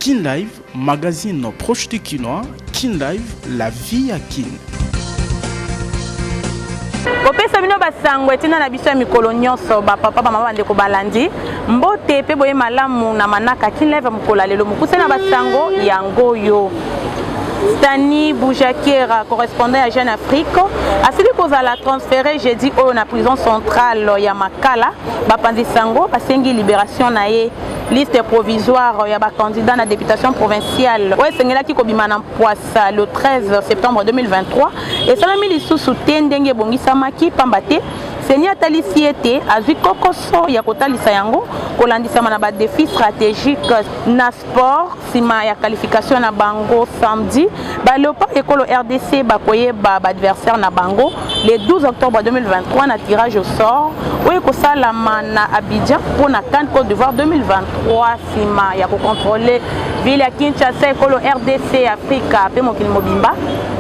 Kin Live, magazine proche du Kinois. Kin Live, la vie à Kin. Kopesa bino basango etina na biso ya mikolo nyonso ba papa ba mama bandeko balandi mbote pe boye malamu na manaka Kin Live mkola lelo mukuse na basango yango yo. Stani Boujakera, correspondant à Jeune Afrique, a celui qu'on a transféré jeudi au na prison centrale ya Makala, Bapandi Sango, Pasengi Libération nae liste provisoire ya ba candidat na députation provinciale. Ouais, sengela ki kobimana poisa le 13 septembre 2023 et ça m'a mis sous tendenge bongisa maki pambate. Seigneur Talisiete azui kokoso ya kotalisa yango kolandisa na ba défi stratégique na sport sima ya qualification na bango samedi ba Léopard école RDC ba koye ba adversaire na bango le 12 octobre 2023 na tirage au sort oye ko sala na Abidjan pour na CAN Côte d'Ivoire 2023 sima ya ko contrôler ville ya Kinshasa école RDC Africa pe mokili mobimba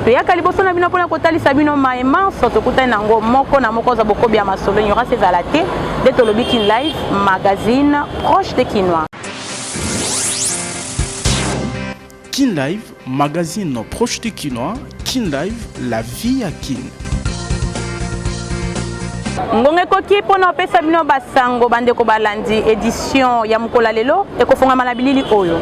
pe ya kaliboso na bino pona kotalisa bino maema soto kutana nango moko na moko za boko bien masolo il y aura ces alatés de Tolobi Kin Live magazine proche de Kinois. Kin Live, magazine proche du Kinois. Kin Live, la vie à Kin. Ngonge koki pona pesa bino basango bandeko balandi édition ya mukola lelo ekofonga malabilili oyo.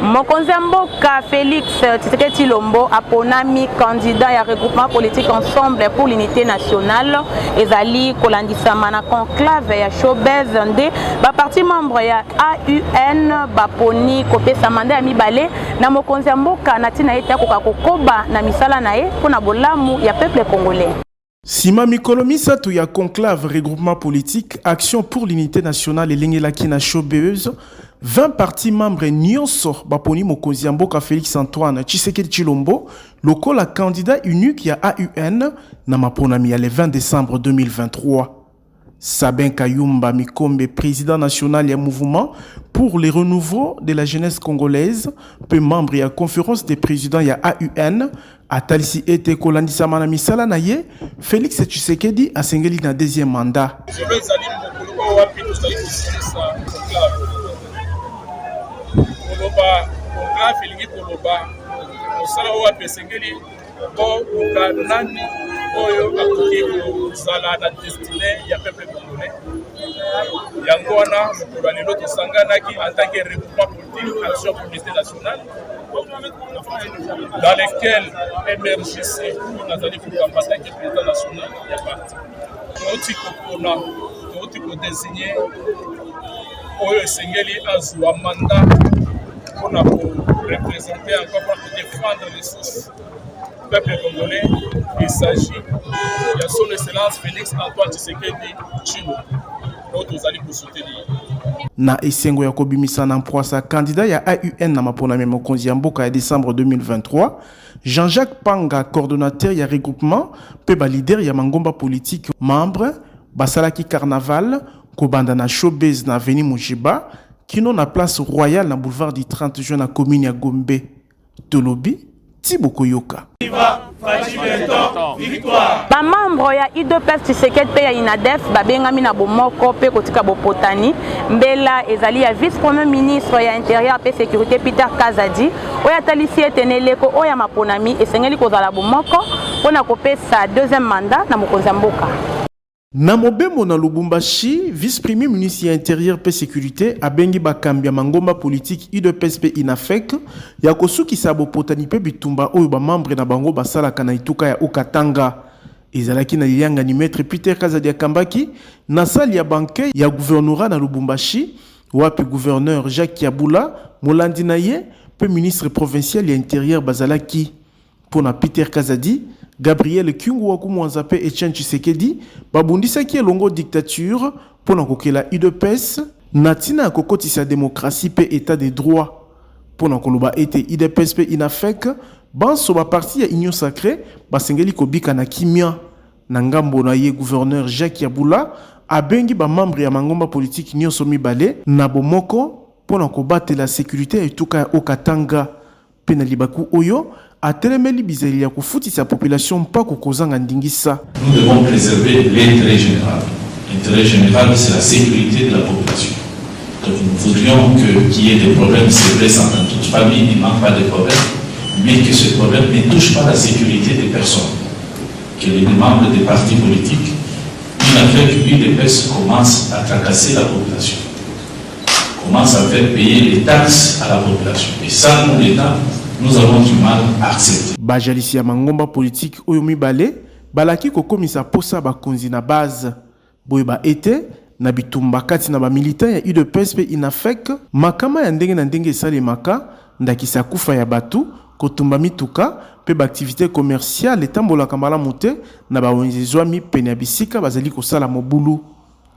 Mokonzi Mboka Félix Tshisekedi Lombo aponami candidat ya regroupement politique ensemble pour l'unité nationale ezali kolandisama na conclave ya Showbez nde ba parti membre ya AUN baponi kopesa mandat ya mibale na mokonzi Mboka na tina eta kokoba na misala na ye pona bolamu ya peuple congolais. Sima mikolo misato ya conclave regroupement politique action pour l'unité nationale elengelaki na Showbez 20 partis membres nyonso baponi mokonzi Mboka Félix Antoine Tshisekedi Tshilombo lokola candidat unique ya AUN na maponami ya le 20 décembre 2023. Sabin Kayumba Mikombe, président national du mouvement pour le renouveau de la jeunesse congolaise, peu membre de la conférence des présidents de AUN, a talisi ete kolandisa mana misala na ye, Félix Tshisekedi a sengeli na deuxième mandat. oyo akoki kozala na destiné ya peuple congolais yango wana mokolo lelo tosanganaki en tant que regroupement politique action pour l'unité nationale dans lequel MRGC nazali kokambata ke président national ya parti touti kopona touti kodésigner oyo esengeli azwa mandat mpona koreprésenter encore pour défendre les sources peuple congolais. Il s'agit de son excellence Félix Antoine Tshisekedi Tshilombo. Nous allons vous soutenir. Na esengo ya kobimisa na mpoasa candidat ya AUN na maponami mokonzi Mboka ya décembre 2023, Jean-Jacques Panga, coordonnateur ya regroupement, pe ba leader ya mangomba politique, membre basalaki carnaval kobanda na Showbez na avenue Mojiba, kino na place royale na boulevard du 30 juin na commune ya Gombe. Tolobi Tiboko Yoka. Ba membre ya IDPS Tshisekedi pe ya INADEF babengami na bomoko pe kotika bopotani mbela ezali ya vice premier ministre ya intérieur pe sécurité Peter Kazadi oya talisi eteneleko oya maponami esengeli kozala bomoko pona kopesa deuxième mandat na mokonzi Mboka. Na mobembo na Lubumbashi, vice-premier ministre intérieur pe sécurité abengi bakambia mangomba politique IDPS pe INAFEC ya kosuki sabo potani pe bitumba oyo ba membre na bango basala kana ituka ya Okatanga. Ezalaki na liyanga ni maître Peter Kazadi Akambaki na sali ya banke ya gouvernorat na Lubumbashi wapi gouverneur Jacques Yabula molandi na ye pe ministre provincial ya intérieur bazalaki pona Peter Kazadi Gabriel Kyungu Wakumwanza pe Etienne Tshisekedi babundisaki elongo dictature pona kokela IDPS natina kokotisa démocratie pe état de droit pona koloba ete IDPS pe INAFEC banso ba parti ya union sacrée basengeli kobika na kimia na ngambo na ye gouverneur Jacques Yabula abengi ba membre ya mangomba politique nyonso mibale na bomoko pona kobatela la sécurité etuka ya Okatanga pe na libaku oyo atelemeli bizeli ya kufutisa population mpako kozanga ndingisa. Nous devons préserver l'intérêt général. L'intérêt général, c'est la sécurité de la population. Donc nous voudrions qu'il y ait des problèmes, c'est vrai, dans toute famille, il ne manque pas de problèmes, mais que ce problème ne touche pas la sécurité des personnes. Que les membres des partis politiques, avec UDPS, commencent à tracasser la population, commencent à faire payer les taxes à la population. Et ça, nous, l'État, nous avons du mal à accepter. Bajalisi ya mangomba politique oyo mibale balaki kokomisa posa bakonzi na base boye ba ete na bitumba kati na ba militant ya UDPS pe inafek makama ya ndenge na ndenge esalemaka ndakisa kufa ya batu kotumba mituka pe ba activité commerciale etambolaka malamu te na bawenzezwami pene ya bisika bazali kosala mobulu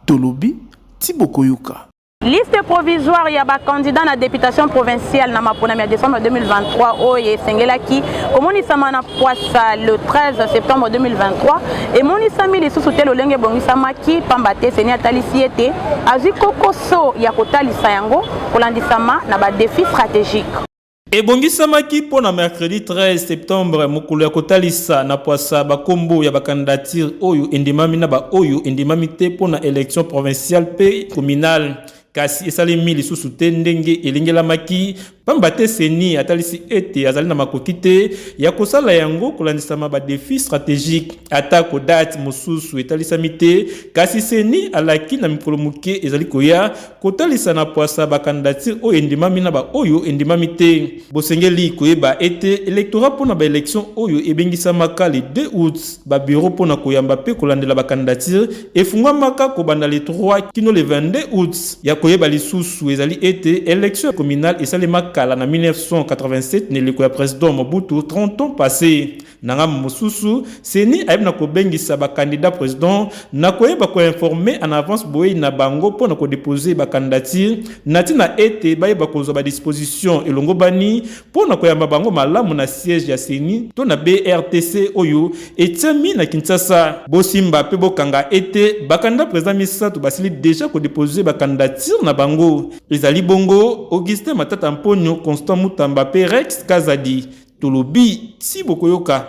tolobi Tibokoyuka. Liste provisoire ya ba candidat na députation provinciale na mapona ya décembre 2023 oye sengelaki komonisama na poisa le 13 septembre 2023 et monisami lisusu te lolenge bongisamaki pamba te seni atalisi ete azwi kokoso ya kotalisa yango kolandisama na ba défi stratégique. Ebongisamaki pona mercredi 13 septembre mokolo ya kotalisa na poisa bakombo ya bakandidature oyo endimami na ba oyo endimami te pona élection provinciale pe communale. Kasi esalemi lisusu te ndenge elengelamaki pamba te seni atalisi ete azali na makoki te ya kosala yango kolandisama ba défi stratégique atako date mosusu etalisami te kasi seni alaki na mikolo moke ezali koya kotalisa na poisa bakandidature oyo endimami na ba oyo endimami te bosengeli koyeba ete électorat pona ba élection oyo ebengisamaka le 2 août ba bureau pona koyamba pe kolandela bakandidature efungwamaka kobanda le 3 kino le 22 août ya koyeba lisusu ezali ete élection communale esalemaka na 1987 neleko ya président Mobutu 30 ans passé nanga mosusu seni ayebna kobengisa ba candidat président na koyeba ko informer en avance boye na bango pona ko déposer ba candidature natina ete bayeba kozwa ba disposition elongo bani pona koyamba bango malamu na siège ya seni to na BRTC oyo etiami na Kinshasa bosimba pe bokanga ete ba candidat président misato basili déjà ko déposer ba candidature na bango ezali bongo Augustin Matata Mponyo Constant Mutamba pe Rex Kazadi Tolobi Tibokoyuka.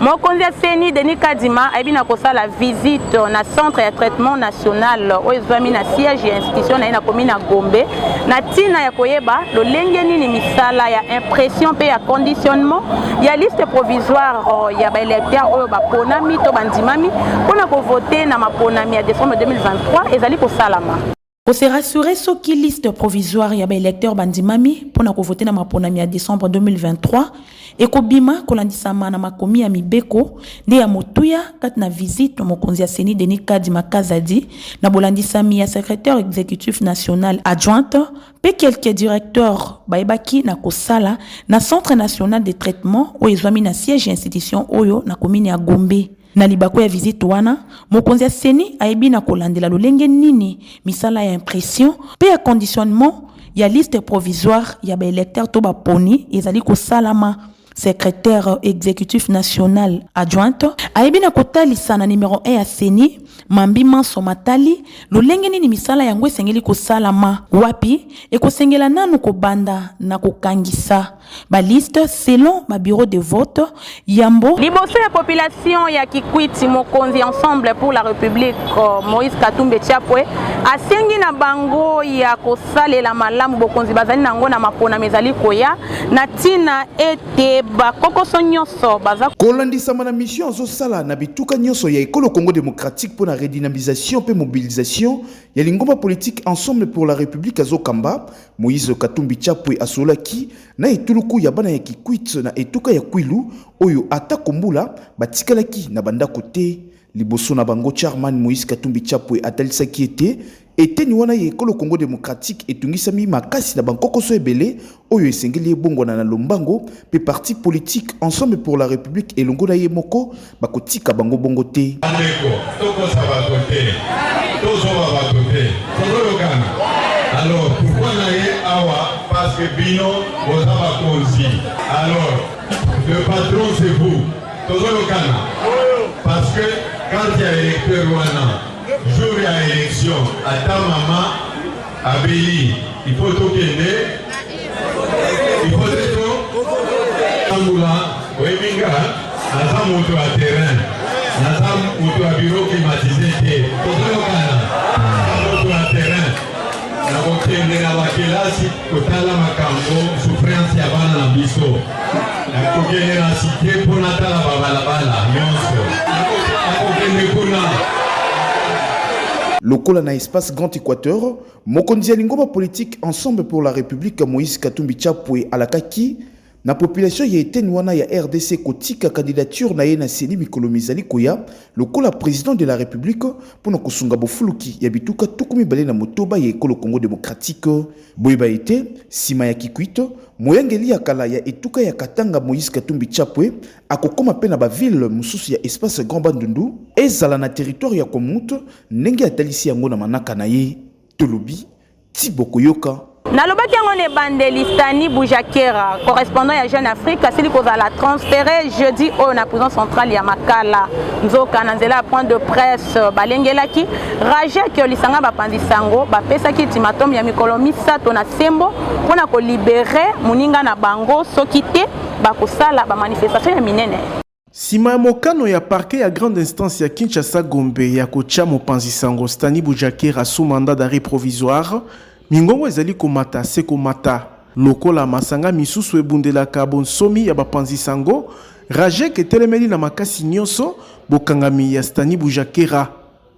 Mokonzi ya seni Denis Kadima aibina kosala visite na centre ya traitement national oyo ezwami na siège ya institution na commune ya Gombe na tina ya koyeba lolenge nini misala ya impression pe ya conditionnement ya liste provisoire ya ba électeur oyo baponami to bandimami pona ko voter na maponami ya décembre 2023 ezali kosalama. Pour se rassurer, ce qui liste provisoire ya ba électeur bandimami pour na voter na maponami ya décembre 2023 et kobima kolandisama na makomi ya mibeko nde ya motuya kat na visite mokonzi ya seni Denis Kadima Kazadi na bolandisami ya secrétaire exécutif national adjointe pe quelques directeurs baibaki na kosala na centre national de traitement o ezwami na siège institution oyo na commune ya Gombe. Na libako ya visite wana mokonzi ya seni aibi na kolandela lolenge nini misala ya impression pe ya conditionnement ya liste provisoire ya ba électeur to ba poni ezali kosalama. Secrétaire exécutif national adjointe aibi na kotalisa na numéro 1 ya seni Mambi Manso Matali lolenge nini misala yango esengeli kosalama wapi ekosengela nanu kobanda na kokangisa ba liste selon ma bureau de vote yambo liboso ya population ya Kikwiti mokonzi ensemble pour la République Moïse Katumbi Chapwe asengi na bango ya kosalela malamu bokonzi bazali nango na mapona mezali koya na tina ete bakokoso nyonso baza kolandisama na mission azosala na bituka nyonso ya ekolo Congo démocratique pour la redynamisation pe mobilisation ya lingomba politique ensemble pour la République azokamba Moïse Katumbi Chapwe asolaki na etuluku ya bana ya Kikwit na etuka ya Kwilu oyo ata kombula batikalaki na banda kote liboso na bango chairman Moïse Katumbi Chapwe atalisaki ete ni wana ye ekolo Congo démocratique etungisami makasi na bankokoso ebele oyo esengeli ebongwana na lombango pe parti politique ensemble pour la République elongo na ye moko bakotika bango bongo te alors pourquoi naye awa parce que bino boza bakonzi alors le patron c'est vous tozolokana parce que quand il y a électeur wana jour ya élection ata mama abeli il faut tokende il faut teto ambula oyeminga naza moto ya terrain naza moto ya bureau climatisé te tozolokana moto ya terrain kotala makambo souffrance ya bana na biso nakokende na cité mpo natala babalabala nyonso nakokende kuna lokola na espace Grand Équateur, mokonzi ya lingomba politique Ensemble pour la République Moïse Katumbi Chapwe alakaki na population ya eteni wana ya RDC kotika candidature na ye na seli mikolo mizali koya lokola président de la République pona kosunga bofuluki ya bituka tukumi bale na motoba ya ekolo Congo démocratique boyeba ete sima ya kikuito moyangeli ya kala ya etuka ya Katanga Moïse Katumbi Chapwe akokoma pe na ba ville mususu ya espace Grand Bandundu ezala na territoire ya Komuto ndenge atalisi yango na manaka na ye tolobi Tiboko Yoka. Nalobaki yango ne bandeli Stani Boujakera, correspondant ya Jeune Afrique, asili kozala transféré jeudi au na prison centrale ya Makala. Nzoka na nzela point de presse balengelaki Rajek Olisanga bapandisango bapesaki ultimatum ya mikolo misato na sembo pona ko libérer muninga na bango soki te bakosala ba manifestation ya minene. Sima ya mokano ya parquet ya grande instance ya Kinshasa Gombe ya kocha mopanzisango Stani Boujakera sous mandat d'arrêt provisoire mingongo ezali komata se komata lokola masanga misusu ebundelaka bonsomi ya bapanzisango Rajek etelemeli na makasi nyonso bokangami ya Stani Boujakera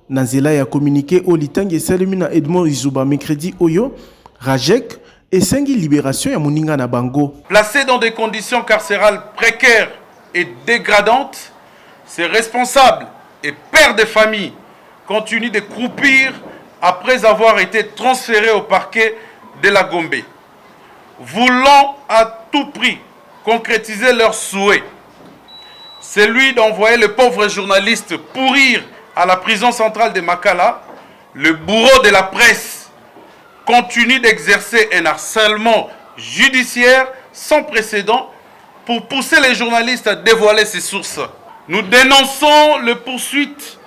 na nzela ya communiqué o litangi esalemi na Edmond Izuba mercredi oyo Rajek esengi libération ya moninga na bango. Placé dans des conditions carcérales précaires et dégradantes, ces responsables et pères de famille continuent de croupir après avoir été transférés au parquet de la Gombe. Voulant à tout prix concrétiser leur souhait, celui d'envoyer le pauvre journaliste pourrir à la prison centrale de Makala, le bourreau de la presse continue d'exercer un harcèlement judiciaire sans précédent pour pousser les journalistes à dévoiler ses sources. Nous dénonçons les poursuites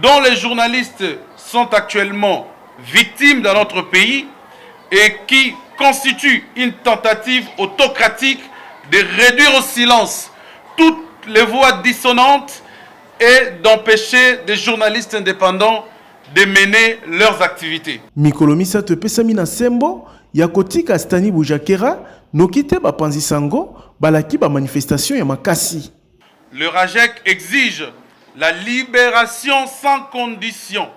dont les journalistes sont actuellement victimes dans notre pays et qui constituent une tentative autocratique de réduire au silence toutes les voix dissonantes et d'empêcher des journalistes indépendants de mener leurs activités. Mikolo misato pesami na sembo ya kotika Stani Boujakera nokite bapanzisango balaki ba manifestation ya makasi. Le Rajek exige la libération sans condition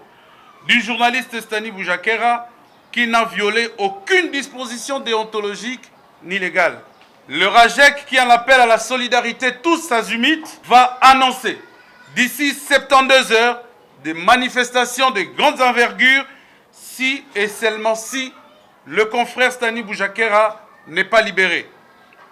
du journaliste Stani Boujakera qui n'a violé aucune disposition déontologique ni légale. Le Rajek, qui en appelle à la solidarité tous azimuts, va annoncer d'ici 72 heures des manifestations de grandes envergures si et seulement si le confrère Stani Boujakera n'est pas libéré.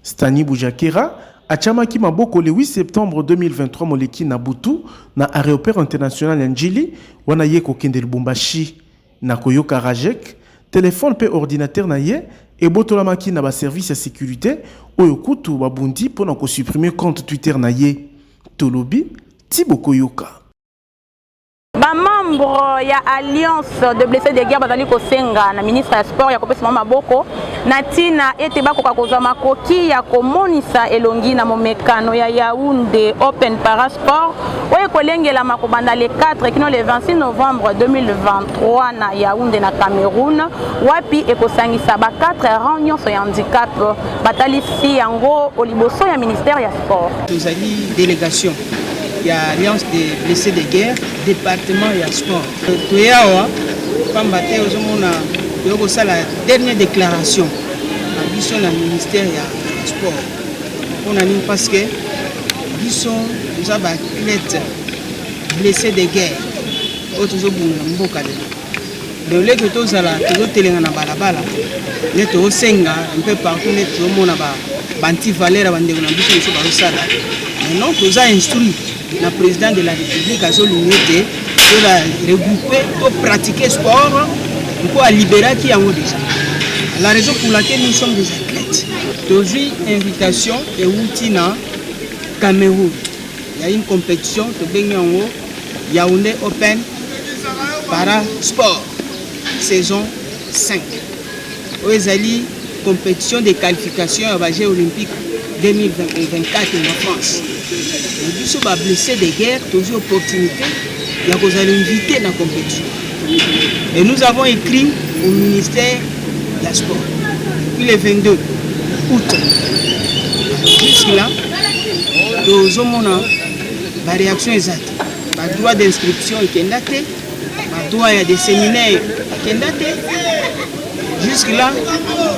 Stani Boujakera achamaki maboko le 8 septembre 2023 moleki na Butu na aéroport international ya Njili wana ye kokende Lubumbashi na koyoka Rajek téléphone pe ordinateur na ye ebotolamaki na ba service ya sécurité oyo kutu babundi pona ko supprimer compte Twitter na ye tolobi Tiboko Yoka. Ba membre ya alliance de blessés de guerre bazali kosenga na ministre ya sport ya kopesa maboko na tina ete bakoka kozwa makoki ya komonisa elongi na momekano ya Yaoundé Open Parasport oyo kolengela makobanda le 4 kino le 26 novembre 2023 na Yaoundé na Cameroun wapi ekosangisa ba 4 rangs nyonso ya handicap batalisi yango oliboso ya ministère ya sport. Tozali délégation ya alliance des blessés de guerre département ya sport toyawa pamba te ozomona yoko sala dernière déclaration na biso na ministère ya sport on a mis parce que biso nous avons athlètes blessés de guerre autres obunga mboka de le que tozala tozotelenga na balabala ne tosenga un peu partout ne tozomona ba banti valera bandeko na biso biso bazosala non toza instruit le président de la République a l'unité de la regrouper pour pratiquer sport pour libérer qui a déjà. La raison pour laquelle nous sommes des athlètes. Aujourd'hui, invitation et outina Cameroun. Il y a une compétition de Yaoundé Open Parasport saison 5. Aujourd'hui, compétition de qualification à Jeux olympiques 2024 en France. Nous sommes blessés de guerre, toujours opportunité, il y a besoin d'inviter dans la compétition. Et nous avons écrit au ministère de la Sport depuis le 22 août jusque là tozomona baréaction ezate badroit d'inscription ekenda te badroit ya des séminaires ekenda te jusque là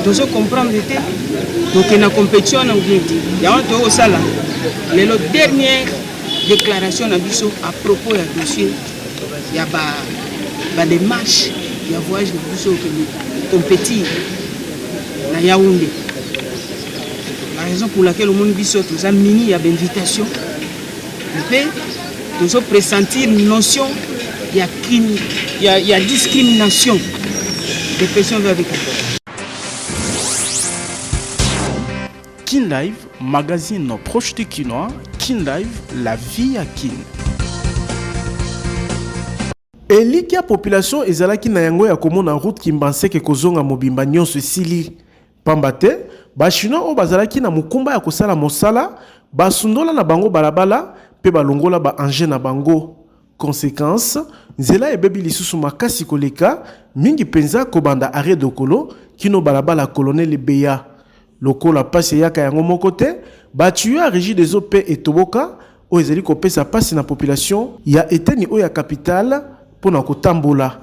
tozo comprendre te donc na compétition na bien te yango tozosala lelo dernière déclaration na biso à propos ya dossier ya ba démarche ya voyage de biso okende compétir na Yaoundé. La raison pour laquelle au monde biso toza mini ya invitation pe tozo pressentir une notion ya crime ya discrimination des personnes avec Kin Live, magazine proche de Kinois. Kin Live, la vie à Kin. Eliki ya population ezalaki na yango ya komona route Kimbanseke kozonga mobimba nyonso esili. Pamba te, bachinois oyo bazalaki na mokumba ya kosala mosala, basundola na bango balabala, pe balongola ba engin na bango. Conséquence, nzela ebebi lisusu makasi koleka, mingi penza kobanda arrêt dokolo, kino balabala colonel Beya. Lokola pasi yaka yango moko te, batuya régie des OP et Toboka, oyo ezali kopesa pasi na population, ya eteni oyo ya capitale, pona kotambola.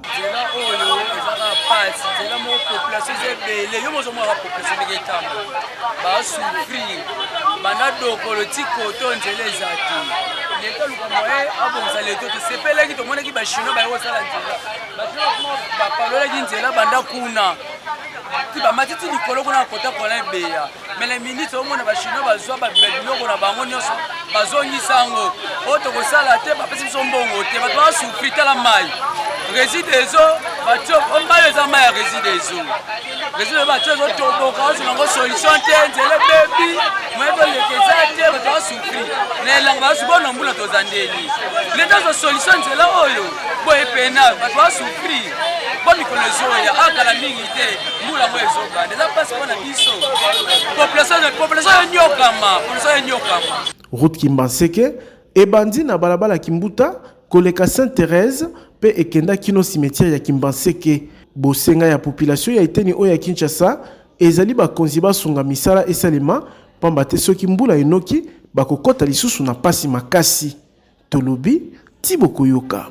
Kiba matiti likolo kuna kota kola beya mais les ministres au monde ba chinois bazwa ba biloko na bango nyonso bazongi sango oto ko sala te ba pesi sombongo te ba ba souffrir la mai résidezo ba chop on ba les ama ya résidezo résidezo ba chop to boka so ngo solution te nzele baby moi to le kezate ba ba souffrir ne langa ba subona mbula to zandeli leta zo solution nzela oyo boye pena ba ba souffrir bonne connaissance ya akala mingi te mula mwezo bande za passe kwa na biso population nyokama route Kimbanseke ebandi na balabala Kimbuta koleka Sainte-Thérèse pe ekenda kino cimetière ya Kimbanseke bosenga ya population ya eteni oyo ya Kinshasa ezali bakonzi basunga misala esalema pamba te soki mbula enoki bakokota lisusu na pasi makasi tolobi Thibaut Koyoka.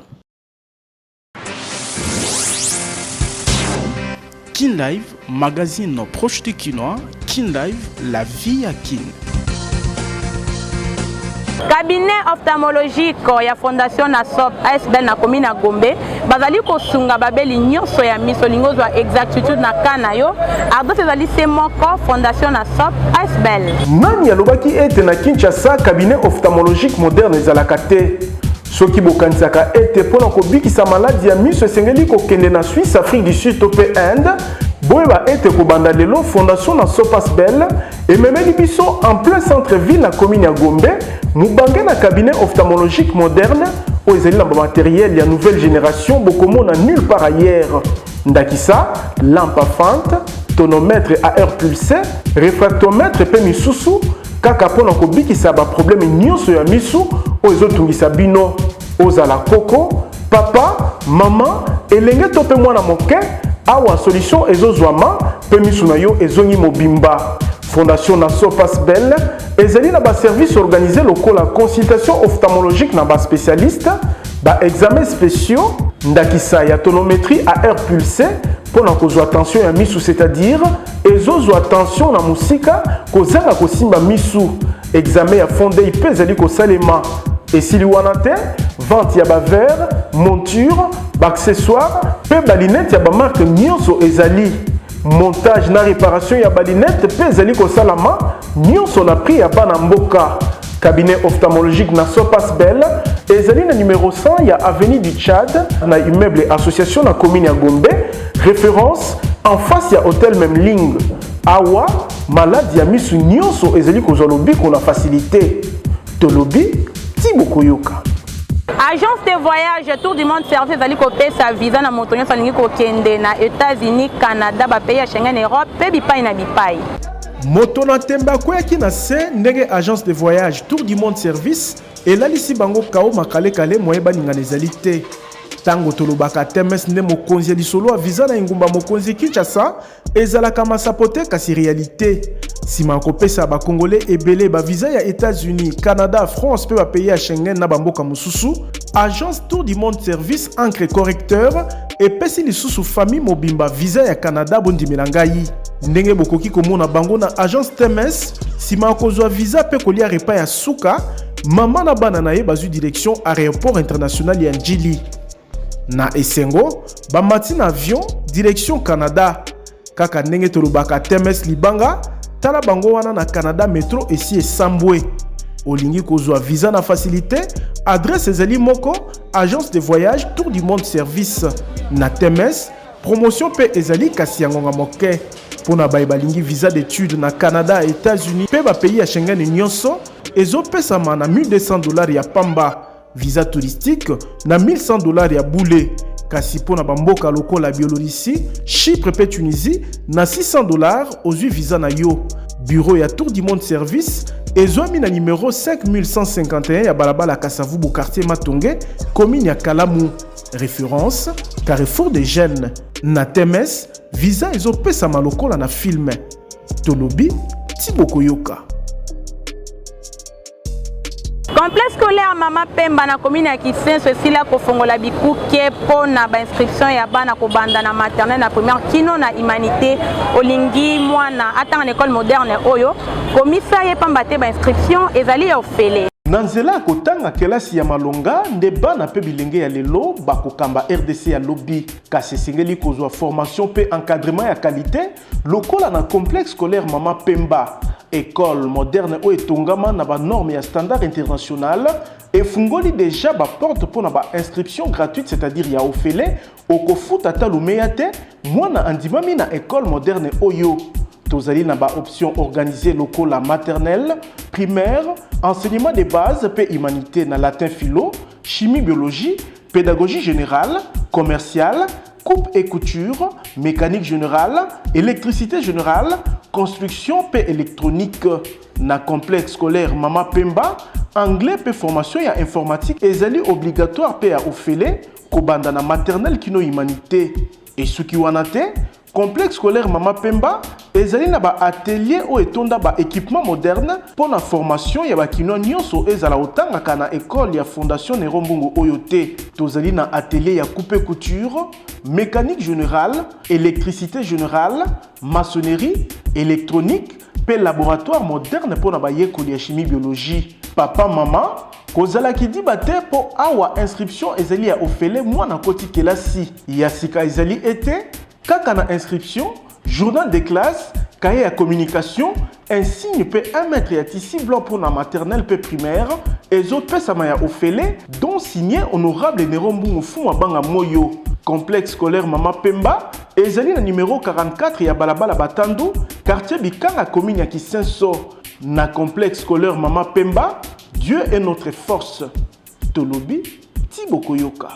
Kin Live, magazine proche de Kinois. Kin Live, la vie à Kin. Cabinet ophtalmologique ya fondation na SOP ASBL na commune na Gombe bazali kosunga babeli nyonso ya miso lingozwa exactitude na kana yo ardo ezali se moko fondation na SOP ASBL. Nani alobaki ete na Kinshasa cabinet ophtalmologique moderne ezalaka te soki bokanisaka ete mpona kobikisa maladi ya miso esengeli kokende na Suisse, Afrique du Sud to pe Inde boyeba ete kobanda lelo fondation na SOP ASBL ememeli biso en plein centre-ville na commune ya Gombe mubange na cabinet ophtalmologique moderne oyo ezali na bamatériel ya nouvelle génération bokomona nulle part ailleurs ndakisa lampe à fente tonomètre à air pulsé réfractomètre pe misusu kaka mpona kobikisa baproblème nyonso ya misu oyo ezotungisa bino ozala koko papa mama elenge to mpe mwana moke awa solution ezozwama mpe misu na yo ezongi mobimba fondation na SOP ASBL ezali na baservice organisé lokola consultation ophtalmologique na baspécialiste baexamen spéciaux ndakisa ya tonométrie à air pulsé mpona kozwa tension ya misu c'est-à-dire ezozwa tension na musika kozanga kosimba misu examen ya fondei mpe ezali kosalema esili wana te vente ya baverre monture baaccessoire mpe balinete ya bamarke nyonso ezali montage na réparation ya balinete mpe ezali kosalama nyonso na prix ya bana mboka cabinet ophtalmologique na SOP ASBL ezali na numéro 100 ya avenue du Tchad na immeuble association na commune ya Gombe référence en face ya hôtel Memling awa maladi ya misu nyonso ezali kozwa lobiko na facilité tolobi Thibaut Koyoka. Agence de voyage Tour du Monde Service ezali kopesa visa na moto nyonso alingi kokende na États-Unis, Canada, bapays ya Schengen, Europe pe bipai na bipai. Moto na temba akweyaki na se ndenge agence de voyage Tour du Monde Service elalisi bango kao makale kale moye baningana ezali te Tango tolobaka temes nde mokonzi ya lisolo a visa na ingumba mokonzi Kinshasa ezalaka masapote kasi réalité. Sima kopesa ba congolais ebele ba visa ya États-Unis, Canada, France pe ba pays ya Schengen na bamboka mususu, agence Tour du Monde Service encre correcteur et pesi lisusu famille mobimba visa ya Canada bondimela ngai. Ndenge bokoki komona bango na agence TMS, sima kozwa visa pe kolia repa ya suka, mama na bana na ye bazwi direction aéroport international ya Njili. Na esengo, bamati na avion direction Canada. Kaka ndenge tolobaka TMS Libanga, tala bango wana na Canada Metro esi esambwe. Olingi kozwa visa na facilité, adresse ezali moko, agence de voyage Tour du Monde Service. Na TMS, promotion pe ezali kasi yangonga moke. Pona balingi visa d'études na Canada et États-Unis pe ba pays ya Schengen nyonso ezopesama na $1,200 ya pamba. Visa touristique na $1,100 ya boule. Kasi pona bamboka lokola Biélorussie, Chypre pe Tunisie na $600 ozwi visa na yo. Bureau ya Tour du Monde Service ezwami na numéro 5151 ya balabala Kasavubu quartier Matonge, commune ya Kalamu. Référence Carrefour des Jeunes. Na TMS, visa ezopesama lokola na film. Tolobi Tiboko Yoka. Complexe scolaire Mama Pemba na commune ya Kisenso esila kofongola bikuke pona ba inscription ya bana kobanda na maternelle na première kino na humanité olingi mwana atanga na école moderne oyo komisa ye pamba te ba inscription ezali ya ofele. Nanzela kotanga kelasi ya malonga nde bana pe bilenge ya lelo bakokamba RDC ya lobby kasi singeli kozwa formation pe encadrement ya qualité lokola na complexe scolaire Mama Pemba. École moderne ou etongama na ba norme ya standard international et fungoli déjà ba porte pour na ba inscription gratuite c'est-à-dire ya ofele okofuta talumeyate mwana andimami na école moderne oyo. Tozali na ba option organisée lokola maternelle, primaire, enseignement de base pe humanité na latin philo, chimie biologie, pédagogie générale, commerciale, coupe et couture, mécanique générale, électricité générale, construction pe électronique. Na complexe scolaire Mama Pemba, anglais pe formation ya informatique ezali obligatoire pe ya ofele kobanda na maternelle kino humanité. Et ce qui wanate complexe scolaire Mama Pemba ezali na ba atelier o etonda ba équipement moderne pour la formation ya ba kino nyonso ezala otanga kana école ya fondation Nero Mbungu oyote. Tozali na atelier ya coupe couture, mécanique générale, électricité générale, maçonnerie, électronique, pe laboratoire moderne pour na ba yekoli ya chimie biologie. Papa maman kozala ki di bate po awa inscription ezali ya ofele mwana koti kelasi ya sika ezali ete kaka na inscription, journal de classe, cahier à communication, insigne pe 1 mètre ya tissu blanc pour la maternelle pe primaire, ezo pe samaya ofele, dont signé honorable Nero Mbungu Fuma Banga Moyo. Complexe scolaire Mama Pemba, ezali na numéro 44 ya balabala Batandu, quartier Bikanga commune ya Kisenso. Na complexe scolaire Mama Pemba, Dieu est notre force. Tolobi Tiboko Yoka.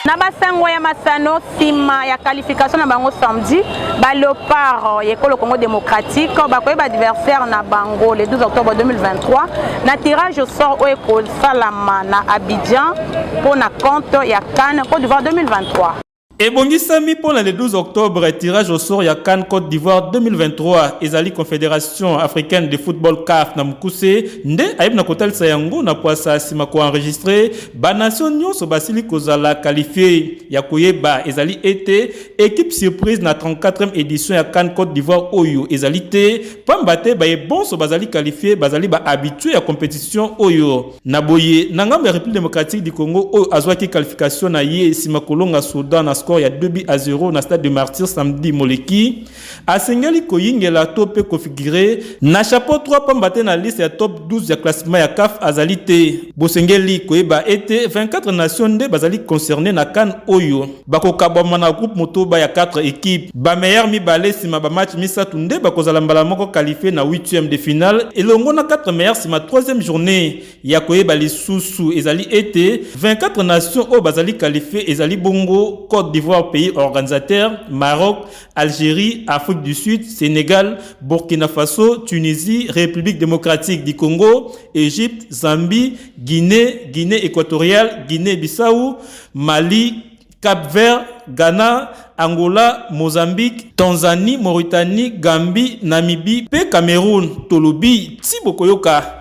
Na basango ya masano sima ya qualification na bango samedi ba Léopard ya École Congo démocratique ba koyeba adversaire na bango le 12 octobre 2023 na tirage au sort au École Salama na Abidjan pour na compte ya CAN Côte d'Ivoire 2023. Ebongisami pour le 12 octobre, tirage au sort ya CAN Côte d'Ivoire 2023, ezali Confédération africaine de football CAF na mukuse nde ayeb na kotal sayango na poasa sima ko enregistré ba nation nyonso basili kozala qualifié ya koyeba ezali été équipe surprise na 34e édition ya CAN Côte d'Ivoire oyo ezali te pambate ba bonso bazali qualifié bazali ba habitué ya compétition oyo na boye na ngambo ya République démocratique du Congo oyo azwaki qualification na ye sima kolonga Soudan na il y a 2-0 na stade de Martyr samedi moleki asengeli koyingela topé configuré na chapeau 3 pambate na liste ya top 12 ya classement ya CAF azalité bosengeli koyeba été 24 nations nde bazali concernées na CAN oyo bakokabwa na groupe motoba ya 4 équipes ba meilleur mibale sima ba match misatu nde bakozala mbala moko qualifié na 8e de finale elongo na 4 meilleurs sima 3e journée ya koyeba lisusu ezali été 24 nations o bazali qualifié ezali bongo Côte d'Ivoire, pays organisateur, Maroc, Algérie, Afrique du Sud, Sénégal, Burkina Faso, Tunisie, République démocratique du Congo, Égypte, Zambie, Guinée, Guinée équatoriale, Guinée-Bissau, Mali, Cap-Vert, Ghana, Angola, Mozambique, Tanzanie, Mauritanie, Gambie, Namibie, pe Cameroun, Tolobi, Tsibokoyoka.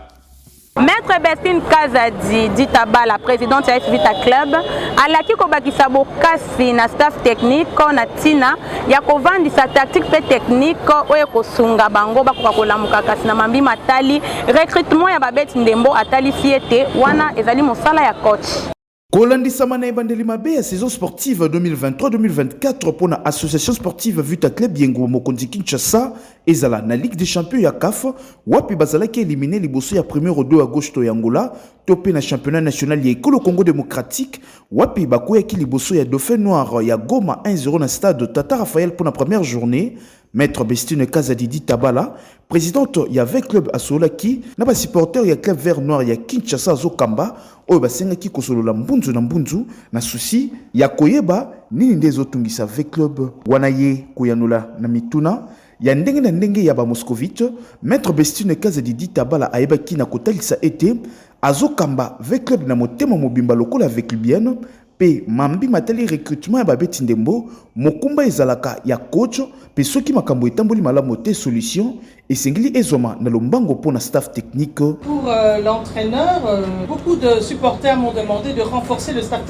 Maître Bestine Kazadi, dit Taba, la présidente de AS Vita Club, à la Kikobakisa Bokasi, na staff technique, na Tina, Yakovandi sa tactique technique, Oyeko Sunga Bango, Bakola Mukakasi, na Mambi Matali, recrutement ya Babet Ndembo, Atali Siete, Wana, Ezali Mosala ya coach. Kolandi Samana Ebandeli Mabe à saison sportive 2023-2024 pour l'association sportive Vita Club Yengo Mokondi Kinshasa ezala na Ligue des Champions ya CAF wapi bazala ki éliminé liboso ya premier rodo à gauche to Angola topé na championnat national ya Ekolo Congo démocratique wapi bakoya ki liboso ya Dauphin Noir ya Goma 1-0 na stade Tata Raphaël pour la première journée. Maître Bestine Kazadidi Tabala, présidente ya avec club Asolaki, na ba supporter ya club vert noir ya Kinshasa Zokamba, oyo basenga ki kosolola mbunzu na mbunzu na souci ya koyeba nini ndezo tungisa avec club wanaye koyanula na mituna ya ndenge na ndenge ya ba Moscovite. Maître Bestine Kazadidi Tabala ayebaki na kotalisa ete Azokamba avec club na motema mobimba lokola avec libienne pe mambi matali recrutement ya babeti ndembo mokumba ezalaka ya coach pe soki makambo etamboli malamu te solution esengeli ezoma na lombango pour la staff technique. Pour l'entraîneur, beaucoup de supporters m'ont demandé de renforcer le staff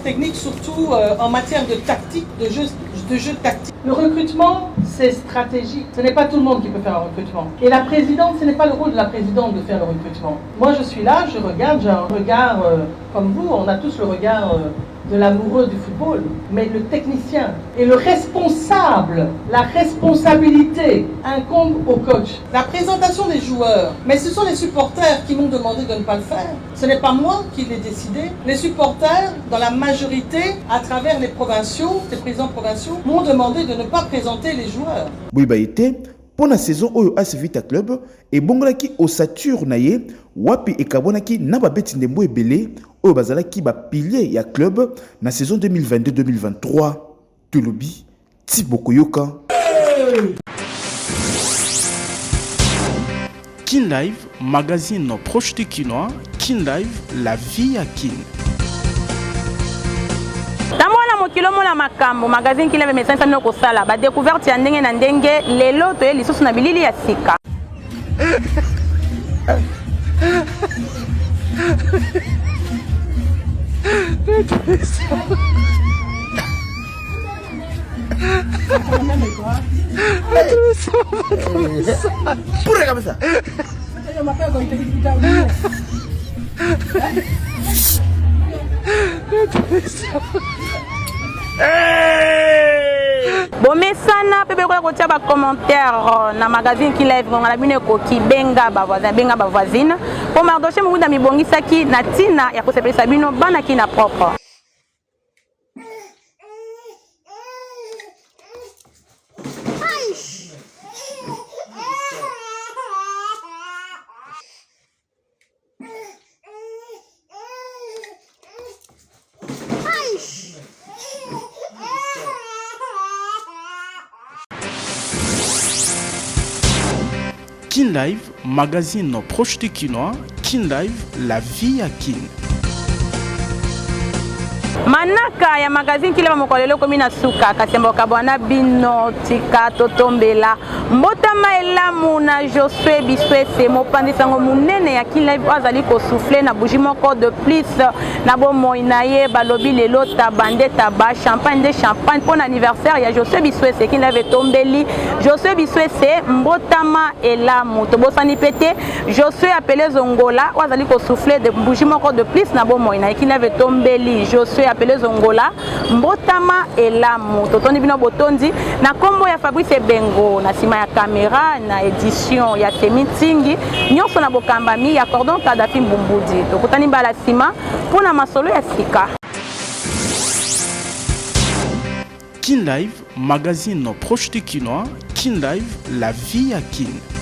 technique surtout en matière de tactique, de jeu tactique. Le recrutement, c'est stratégique. Ce n'est pas tout le monde qui peut faire un recrutement. Et la présidente, ce n'est pas le rôle de la présidente de faire le recrutement. Moi, je suis là, je regarde, j'ai un regard comme vous, on a tous le regard de l'amoureux du football, mais le technicien et le responsable, la responsabilité incombe au coach. La présentation des joueurs, mais ce sont les supporters qui m'ont demandé de ne pas le faire. Ce n'est pas moi qui l'ai décidé. Les supporters, dans la majorité, à travers les provinciaux, les présidents provinciaux, m'ont demandé de ne pas présenter les joueurs. Oui, bah, pour la saison Oyo AS Vita Club et bongolaki osature na ye wapi ekabonaki na babeti ndembo ebele oyo bazalaki ba pilier ya club na saison 2022-2023 Tolobi Tsibokoyoka. Kin Live, magazine proche de Kinois. Kin Live, la vie à Kin. Tamona mokilo mona makambo magazine Kin Live message no kosala ba découverte ya ndenge na ndenge lelo to lisusu na bilili ya sika. Pura cabeza. Bomesana pepe kwa kotia ba commentaire na magazine Kin Live ngala bine ko kibenga ba voisine po mardoche mukunda mibongisaki na tina ya kosepelisa bino bana kina propre. Kin Live, magazine proche de Kinois. Kin Live, la vie à Kin. Manaka ya magazine Kin Live mokolelo komi na suka kasembo kabwana bino tika totombela mbotama elamu na Josué Biswese mopandi sango munene ya Kin Live azali ko souffler na bougie moko de plus na bomoi na ye balobi lelo tabande taba champagne de champagne pour l'anniversaire ya Josué Biswese Kin Live tombeli Josué Biswese mbotama elamu tobosani pete Josué appelé Zongola azali ko souffler de bougie moko de plus na bomoi na ye Kin Live tombeli Josué appelé Zongola mbotama elamu totoni bino botondi na kombo ya Fabrice Bengo na sima ya caméra na édition ya Temitingi nyonso na bokambami ya cordon Kadafi Mbumbudi tokutani mbala sima pona masolo ya sika. Kin Live, magazine proche de Kinois. Kin Live, la vie à Kin.